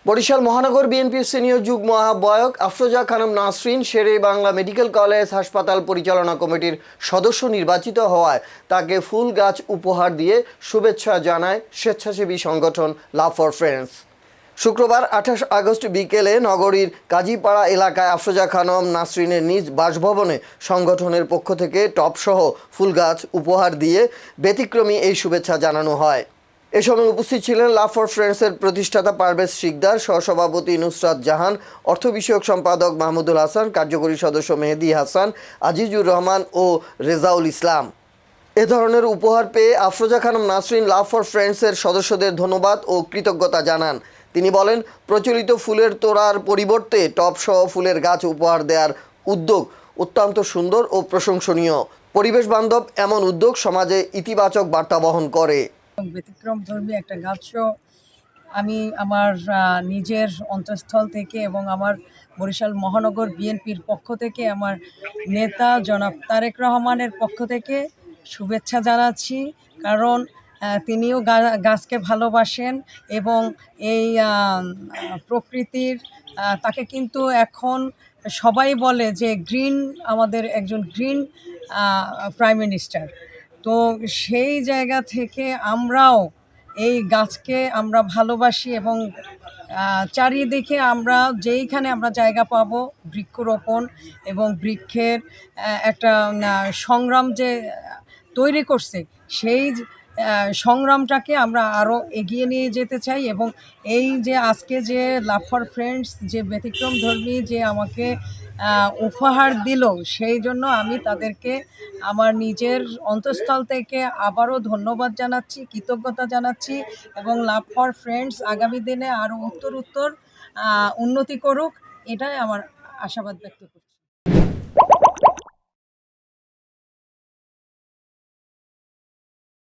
বরিশাল মহানগর বিএনপির সিনিয়র যুগ্ম আহ্বায়ক আফরোজা খানম নাসরিন শেরে বাংলা মেডিকেল কলেজ হাসপাতাল পরিচালনা কমিটির সদস্য নির্বাচিত হওয়ায় তাকে ফুল গাছ উপহার দিয়ে শুভেচ্ছা জানায় স্বেচ্ছাসেবী সংগঠন লাভ ফর ফ্রেন্ডস। শুক্রবার 28 আগস্ট বিকেলে নগরীর কাজীপাড়া এলাকায় আফরোজা খানম নাসরিনের নিজ বাসভবনে সংগঠনের পক্ষ থেকে টবসহ ফুল গাছ উপহার দিয়ে ব্যতিক্রমী এই শুভেচ্ছা জানানো হয়। এ সময় উপস্থিত ছিলেন লাভ ফর ফ্রেন্ডসের প্রতিষ্ঠাতা পারভেজ শিকদার, সহসভাপতি নুসরাত জাহান, অর্থ বিষয়ক সম্পাদক মাহমুদুল হাসান, কার্যকরী সদস্য মেহেদী হাসান, আজিজুর রহমান ও রেজাউল ইসলাম। এ ধরনের উপহার পেয়ে আফরোজা খানম নাসরিন লাভ ফর ফ্রেন্ডসের সদস্যদের ধন্যবাদ ও কৃতজ্ঞতা জানান। তিনি বলেন, প্রচলিত ফুলের তোড়ার পরিবর্তে টবসহ ফুলের গাছ উপহার দেওয়ার উদ্যোগ অত্যন্ত সুন্দর ও প্রশংসনীয়। পরিবেশ বান্ধব এমন উদ্যোগ সমাজে ইতিবাচক বার্তা বহন করে। ব্যতিক্রমধর্মী একটা গাছও আমি আমার নিজের অন্তঃস্থল থেকে এবং আমার বরিশাল মহানগর বিএনপির পক্ষ থেকে, আমার নেতা জনাব তারেক রহমানের পক্ষ থেকে শুভেচ্ছা জানাচ্ছি। কারণ তিনিও গাছকে ভালোবাসেন এবং এই প্রকৃতির তাকে কিন্তু এখন সবাই বলে যে গ্রিন, আমাদের একজন গ্রিন প্রাইম মিনিস্টার। তো সেই জায়গা থেকে আমরাও এই গাছকে আমরা ভালোবাসি এবং চারিদিকে আমরা যেইখানে আমরা জায়গা পাবো বৃক্ষরোপণ এবং বৃক্ষের একটা সংগ্রাম যে তৈরি করছে, সেই সংগ্রামটাকে আমরা আরও এগিয়ে নিয়ে যেতে চাই। এবং এই যে আজকে যে লাভ ফর ফ্রেন্ডস যে ব্যতিক্রমধর্মী যে আমাকে উপহার দিল, সেই জন্য আমি তাদেরকে আমার নিজের অন্তঃস্থল থেকে আবারও ধন্যবাদ জানাচ্ছি, কৃতজ্ঞতা জানাচ্ছি। এবং লাভ ফর ফ্রেন্ডস আগামী দিনে আরও উত্তর উন্নতি করুক, এটাই আমার আশাবাদ ব্যক্ত করছি।